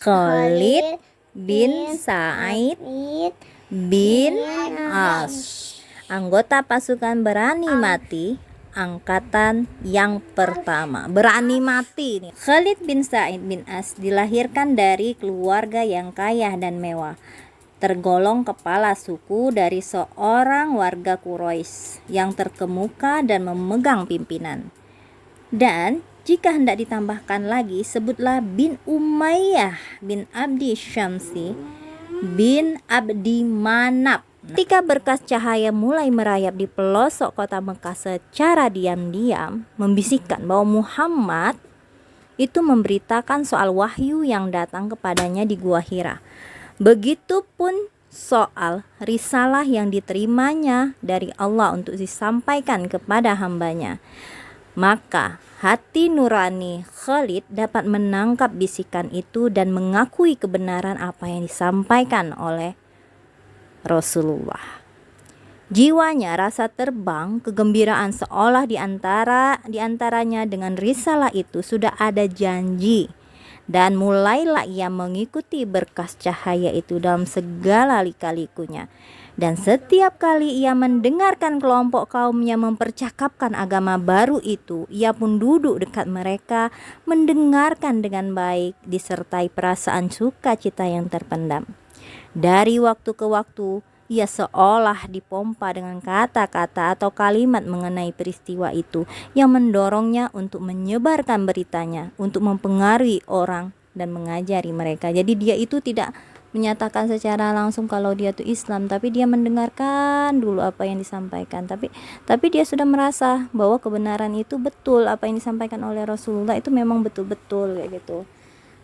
Khalid bin Sa'id bin As, anggota pasukan berani mati angkatan yang pertama. Berani mati nih. Khalid bin Sa'id bin As dilahirkan dari keluarga yang kaya dan mewah. Tergolong kepala suku dari seorang warga Quraisy yang terkemuka dan memegang pimpinan. Dan jika hendak ditambahkan lagi, sebutlah bin Umayyah bin Abdi Syamsi bin Abdi Manaf. Ketika berkas cahaya mulai merayap di pelosok kota Mekah secara diam-diam, membisikkan bahwa Muhammad itu memberitakan soal wahyu yang datang kepadanya di Gua Hira. Begitupun soal risalah yang diterimanya dari Allah untuk disampaikan kepada hambanya. Maka hati nurani Khalid dapat menangkap bisikan itu dan mengakui kebenaran apa yang disampaikan oleh Rasulullah. Jiwanya rasa terbang, kegembiraan seolah diantaranya dengan risalah itu sudah ada janji. Dan mulailah ia mengikuti berkas cahaya itu dalam segala lika-likunya. Dan setiap kali ia mendengarkan kelompok kaumnya mempercakapkan agama baru itu, ia pun duduk dekat mereka, mendengarkan dengan baik, disertai perasaan sukacita yang terpendam. Dari waktu ke waktu, ia seolah dipompa dengan kata-kata atau kalimat mengenai peristiwa itu yang mendorongnya untuk menyebarkan beritanya, untuk mempengaruhi orang dan mengajari mereka. Jadi dia itu tidak menyatakan secara langsung kalau dia itu Islam, tapi dia mendengarkan dulu apa yang disampaikan. Tapi dia sudah merasa bahwa kebenaran itu betul, apa yang disampaikan oleh Rasulullah itu memang betul-betul kayak gitu.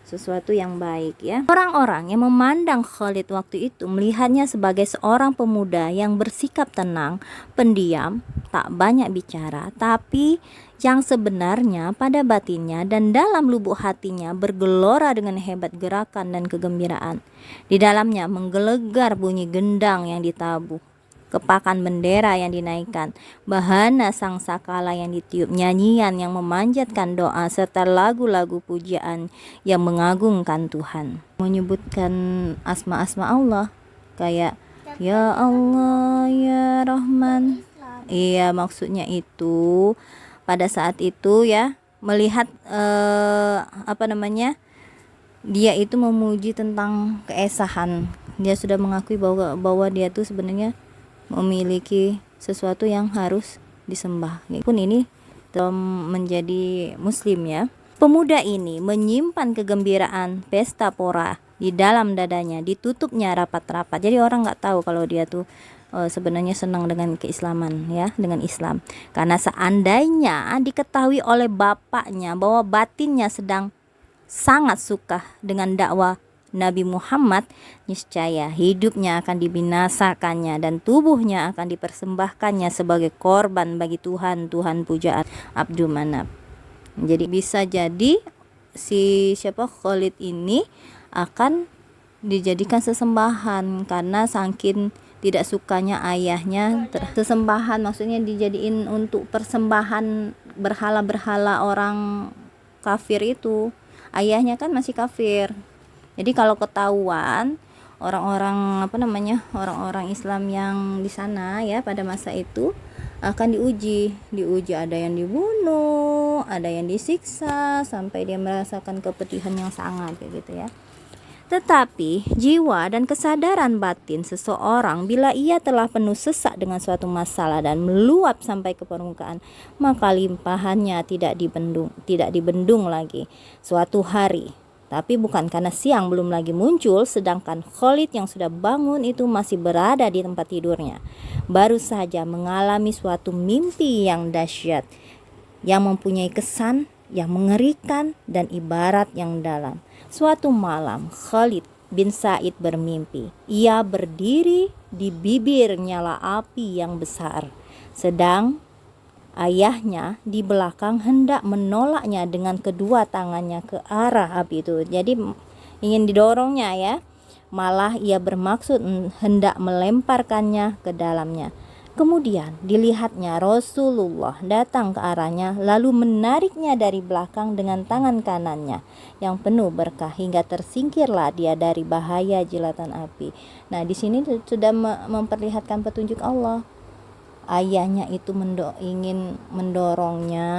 Sesuatu yang baik ya. Orang-orang yang memandang Khalid waktu itu melihatnya sebagai seorang pemuda yang bersikap tenang, pendiam, tak banyak bicara, tapi yang sebenarnya pada batinnya dan dalam lubuk hatinya bergelora dengan hebat gerakan dan kegembiraan. Di dalamnya menggelegar bunyi gendang yang ditabuh, kepakan bendera yang dinaikkan, bahana sangsakala yang ditiup, nyanyian yang memanjatkan doa, serta lagu-lagu pujian yang mengagungkan Tuhan. Menyebutkan asma-asma Allah kayak Ya Allah, Ya Rahman. Iya, maksudnya itu pada saat itu ya, melihat dia itu memuji tentang keesahan. Dia sudah mengakui bahwa dia tuh sebenarnya memiliki sesuatu yang harus disembah. Pun ini dalam menjadi muslim ya. Pemuda ini menyimpan kegembiraan pesta pora di dalam dadanya, ditutupnya rapat-rapat. Jadi orang nggak tahu kalau dia tuh sebenarnya senang dengan keislaman ya, dengan Islam. Karena seandainya diketahui oleh bapaknya bahwa batinnya sedang sangat suka dengan dakwah Nabi Muhammad, niscaya hidupnya akan dibinasakannya dan tubuhnya akan dipersembahkannya sebagai korban bagi Tuhan pujaan Abdul Manaf. Jadi bisa jadi si Khalid ini akan dijadikan sesembahan karena saking tidak sukanya ayahnya. Sesembahan maksudnya dijadiin untuk persembahan berhala-berhala orang kafir itu. Ayahnya kan masih kafir. Jadi kalau ketahuan orang-orang orang-orang Islam yang di sana ya pada masa itu akan diuji, ada yang dibunuh, ada yang disiksa sampai dia merasakan kepedihan yang sangat kayak gitu ya. Tetapi jiwa dan kesadaran batin seseorang bila ia telah penuh sesak dengan suatu masalah dan meluap sampai ke permukaan, maka limpahannya tidak dibendung lagi. Suatu hari, tapi bukan karena siang belum lagi muncul, sedangkan Khalid yang sudah bangun itu masih berada di tempat tidurnya, baru saja mengalami suatu mimpi yang dahsyat, yang mempunyai kesan yang mengerikan dan ibarat yang dalam. Suatu malam Khalid bin Sa'id bermimpi. Ia berdiri di bibir nyala api yang besar, sedang ayahnya di belakang hendak menolaknya dengan kedua tangannya ke arah api itu. Jadi ingin didorongnya ya. Malah ia bermaksud hendak melemparkannya ke dalamnya. Kemudian dilihatnya Rasulullah datang ke arahnya, lalu menariknya dari belakang dengan tangan kanannya yang penuh berkah hingga tersingkirlah dia dari bahaya jilatan api. Nah, di sini sudah memperlihatkan petunjuk Allah. Ayahnya itu ingin mendorongnya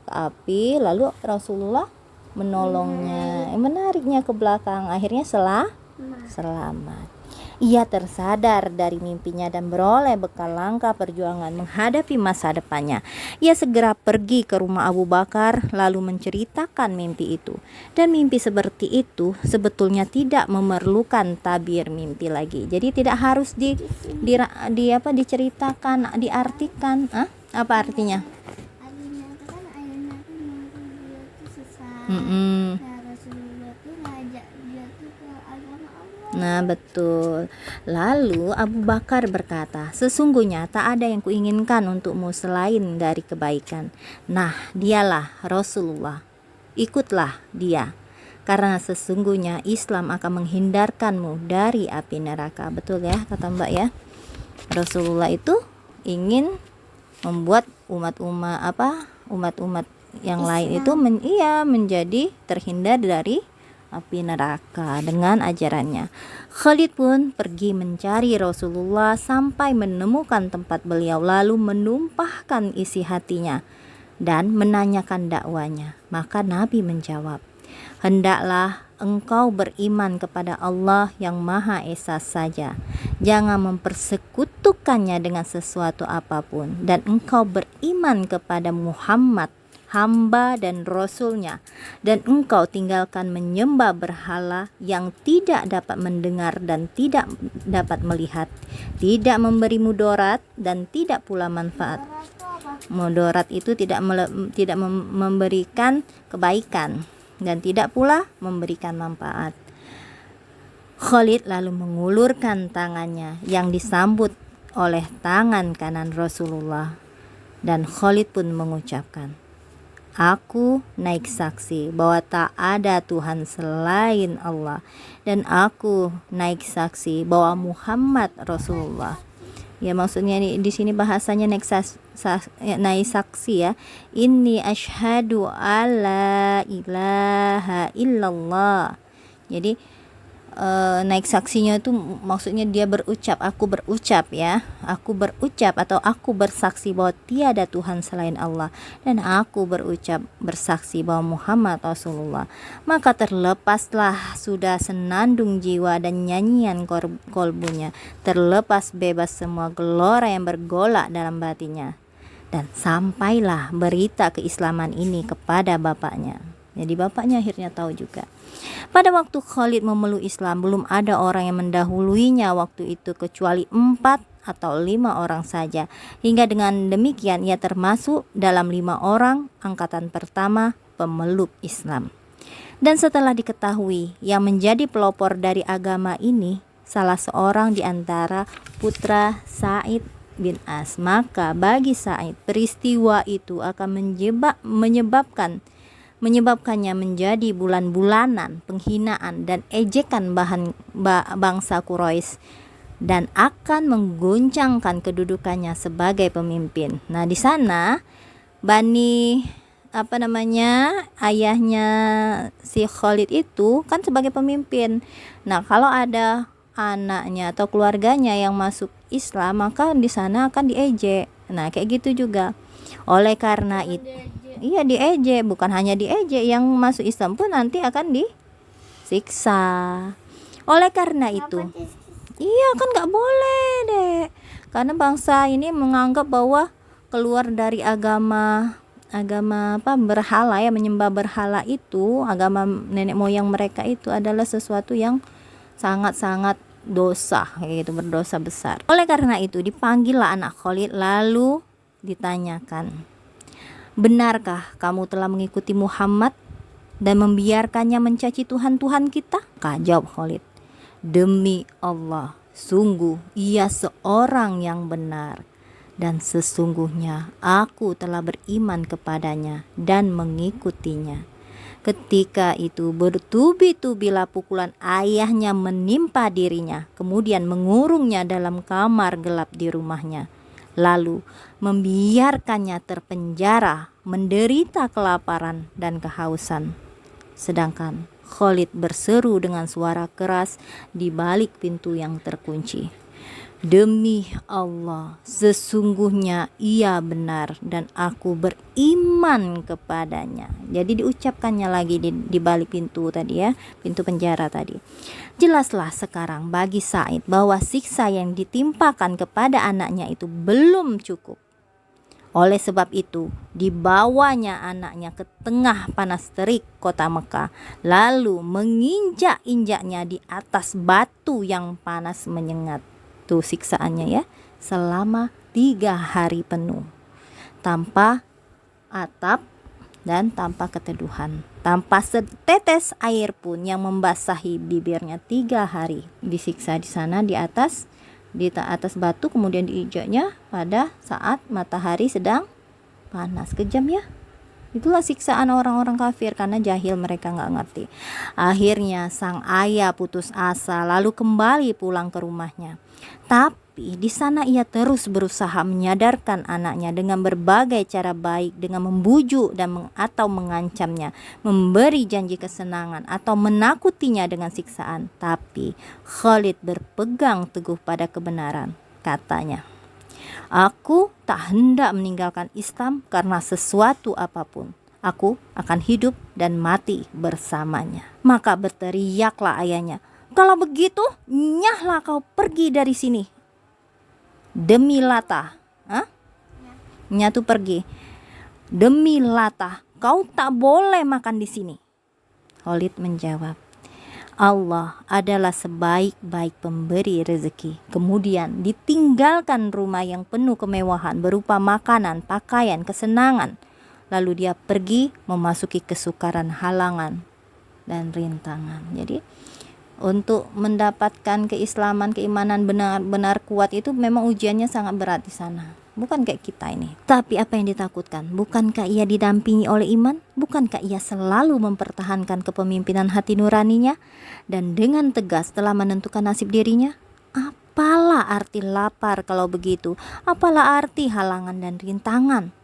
ke api, lalu Rasulullah menolongnya, menariknya ke belakang, akhirnya selamat. Ia tersadar dari mimpinya dan beroleh bekal langkah perjuangan menghadapi masa depannya. Ia segera pergi ke rumah Abu Bakar lalu menceritakan mimpi itu. Dan mimpi seperti itu sebetulnya tidak memerlukan tabir mimpi lagi. Jadi tidak harus diceritakan, diartikan. Apa artinya? Nah, betul. Lalu Abu Bakar berkata, sesungguhnya tak ada yang kuinginkan untukmu selain dari kebaikan. Nah, dialah Rasulullah. Ikutlah dia. Karena sesungguhnya Islam akan menghindarkanmu dari api neraka. Betul ya, kata Mbak ya. Rasulullah itu ingin membuat umat-umat yang lain itu menjadi terhindar dari api neraka dengan ajarannya. Khalid pun pergi mencari Rasulullah sampai menemukan tempat beliau, lalu menumpahkan isi hatinya dan menanyakan dakwanya. Maka Nabi menjawab, hendaklah engkau beriman kepada Allah yang Maha Esa saja. Jangan mempersekutukannya dengan sesuatu apapun. Dan engkau beriman kepada Muhammad, hamba dan rasulnya, dan engkau tinggalkan menyembah berhala yang tidak dapat mendengar dan tidak dapat melihat, tidak memberi mudarat dan tidak pula manfaat. Mudarat itu tidak memberikan kebaikan dan tidak pula memberikan manfaat. Khalid lalu mengulurkan tangannya yang disambut oleh tangan kanan Rasulullah, dan Khalid pun mengucapkan, aku naik saksi bahwa tak ada Tuhan selain Allah, dan aku naik saksi bahwa Muhammad Rasulullah. Ya, maksudnya di sini bahasanya naik saksi ya. Inni asyhadu alla ilaha illallah. Jadi naik saksinya itu maksudnya dia berucap, aku berucap ya, aku berucap atau aku bersaksi bahwa tiada Tuhan selain Allah, dan aku berucap bersaksi bahwa Muhammad Rasulullah. Maka terlepaslah sudah senandung jiwa dan nyanyian kolbunya, terlepas bebas semua gelora yang bergolak dalam batinnya, dan sampailah berita keislaman ini kepada bapaknya. Jadi bapaknya akhirnya tahu juga. Pada waktu Khalid memeluk Islam, belum ada orang yang mendahuluinya waktu itu kecuali 4 atau 5 orang saja. Hingga dengan demikian ia termasuk dalam 5 orang angkatan pertama pemeluk Islam. Dan setelah diketahui yang menjadi pelopor dari agama ini salah seorang di antara putra Sa'id bin As, maka bagi Sa'id peristiwa itu akan menyebabkannya menjadi bulan-bulanan penghinaan dan ejekan bangsa Quraisy, dan akan mengguncangkan kedudukannya sebagai pemimpin. Nah, di sana ayahnya si Khalid itu kan sebagai pemimpin. Nah, kalau ada anaknya atau keluarganya yang masuk Islam, maka di sana akan diejek. Nah, kayak gitu juga. Oleh karena itu iya diejek, bukan hanya diejek, yang masuk Islam pun nanti akan disiksa. Oleh karena itu, iya kan nggak boleh deh, karena bangsa ini menganggap bahwa keluar dari agama berhala ya, menyembah berhala itu, agama nenek moyang mereka itu adalah sesuatu yang sangat-sangat dosa, gitu, berdosa besar. Oleh karena itu dipanggillah anak Khalid lalu ditanyakan, benarkah kamu telah mengikuti Muhammad dan membiarkannya mencaci Tuhan-Tuhan kita? Jawab Khalid, demi Allah, sungguh ia seorang yang benar, dan sesungguhnya aku telah beriman kepadanya dan mengikutinya. Ketika itu bertubi-tubilah pukulan ayahnya menimpa dirinya, kemudian mengurungnya dalam kamar gelap di rumahnya. lalu membiarkannya terpenjara, menderita kelaparan dan kehausan. Sedangkan Khalid berseru dengan suara keras di balik pintu yang terkunci, "Demi Allah, sesungguhnya ia benar dan aku beriman kepadanya." Jadi diucapkannya lagi di balik pintu tadi ya, pintu penjara tadi. Jelaslah sekarang bagi Sa'id bahwa siksa yang ditimpakan kepada anaknya itu belum cukup. Oleh sebab itu, dibawanya anaknya ke tengah panas terik kota Mekah, lalu menginjak-injaknya di atas batu yang panas menyengat. Tuh siksaannya ya, selama 3 hari penuh, tanpa atap dan tanpa keteduhan, tanpa setetes air pun yang membasahi bibirnya 3 hari. Disiksa di sana di atas batu, kemudian diinjaknya pada saat matahari sedang panas. Kejam ya. Itulah siksaan orang-orang kafir karena jahil, mereka nggak ngerti. Akhirnya sang ayah putus asa lalu kembali pulang ke rumahnya. Tapi di sana ia terus berusaha menyadarkan anaknya dengan berbagai cara baik, dengan membujuk atau mengancamnya, memberi janji kesenangan atau menakutinya dengan siksaan. Tapi Khalid berpegang teguh pada kebenaran. Katanya, "Aku tak hendak meninggalkan Islam karena sesuatu apapun. Aku akan hidup dan mati bersamanya." Maka berteriaklah ayahnya, "Kalau begitu, nyahlah kau pergi dari sini. Demi Lata." Nya tuh pergi. "Demi Lata, kau tak boleh makan di sini." Khalid menjawab, "Allah adalah sebaik-baik pemberi rezeki." Kemudian ditinggalkan rumah yang penuh kemewahan berupa makanan, pakaian, kesenangan. Lalu dia pergi memasuki kesukaran, halangan, dan rintangan. Jadi untuk mendapatkan keislaman, keimanan benar-benar kuat itu memang ujiannya sangat berat di sana. Bukan kayak kita ini. Tapi apa yang ditakutkan? Bukankah ia didampingi oleh iman? Bukankah ia selalu mempertahankan kepemimpinan hati nuraninya dan dengan tegas telah menentukan nasib dirinya? Apalah arti lapar kalau begitu? Apalah arti halangan dan rintangan?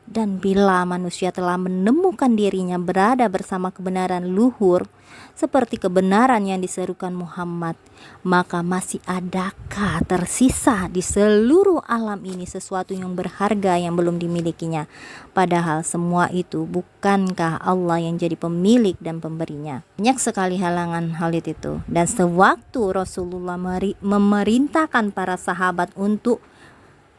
Dan bila manusia telah menemukan dirinya berada bersama kebenaran luhur, seperti kebenaran yang diserukan Muhammad, maka masih adakah tersisa di seluruh alam ini sesuatu yang berharga yang belum dimilikinya? Padahal semua itu bukankah Allah yang jadi pemilik dan pemberinya? Banyak sekali halangan Khalid itu. Dan sewaktu Rasulullah memerintahkan para sahabat untuk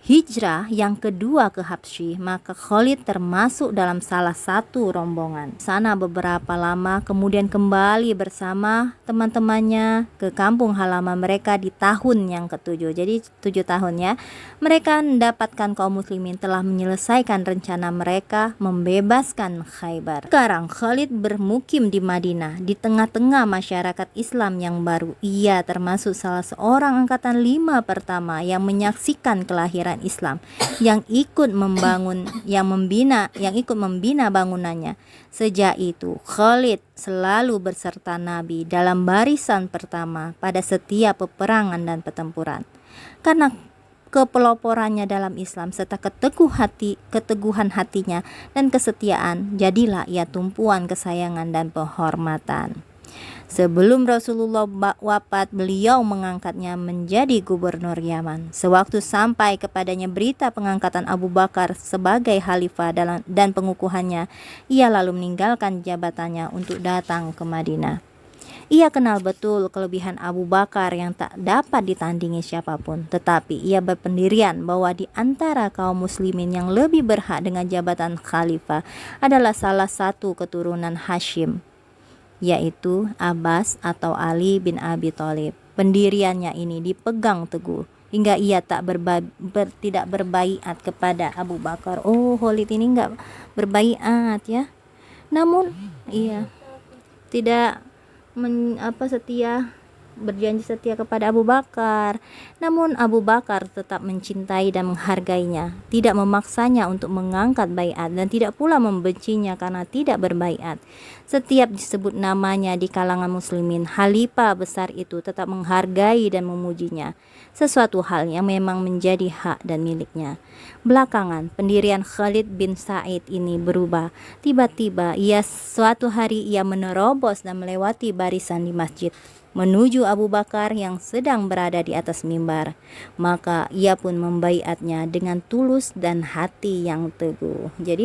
hijrah yang kedua ke Habsyi, maka Khalid termasuk dalam salah satu rombongan. Sana beberapa lama, kemudian kembali bersama teman-temannya ke kampung halaman mereka di tahun yang ke-7. Jadi 7 tahun ya. Mereka mendapatkan kaum muslimin telah menyelesaikan rencana mereka membebaskan Khaybar. Sekarang Khalid bermukim di Madinah, di tengah-tengah masyarakat Islam yang baru. Ia termasuk salah seorang angkatan 5 pertama yang menyaksikan kelahiran Islam, yang ikut membina bangunannya. Sejak itu Khalid selalu berserta Nabi dalam barisan pertama pada setiap peperangan dan pertempuran. Karena kepeloporannya dalam Islam serta keteguhan hatinya dan kesetiaan, jadilah ia tumpuan kesayangan dan penghormatan. Sebelum Rasulullah wafat, beliau mengangkatnya menjadi gubernur Yaman. Sewaktu sampai kepadanya berita pengangkatan Abu Bakar sebagai khalifah dan pengukuhannya, ia lalu meninggalkan jabatannya untuk datang ke Madinah. Ia kenal betul kelebihan Abu Bakar yang tak dapat ditandingi siapapun, tetapi ia berpendirian bahwa di antara kaum muslimin yang lebih berhak dengan jabatan khalifah adalah salah satu keturunan Hashim, yaitu Abbas atau Ali bin Abi Thalib. Pendiriannya ini dipegang teguh hingga ia tidak berbaiat kepada Abu Bakar. Oh, Khalid ini enggak berbaiat ya. Namun ia tidak setia berjanji setia kepada Abu Bakar. Namun Abu Bakar tetap mencintai dan menghargainya, tidak memaksanya untuk mengangkat baiat dan tidak pula membencinya karena tidak berbaiat. Setiap disebut namanya di kalangan muslimin, khalifah besar itu tetap menghargai dan memujinya, sesuatu hal yang memang menjadi hak dan miliknya. Belakangan, pendirian Khalid bin Sa'id ini berubah. Tiba-tiba suatu hari ia menerobos dan melewati barisan di masjid menuju Abu Bakar yang sedang berada di atas mimbar. Maka ia pun membaiatnya dengan tulus dan hati yang teguh. Jadi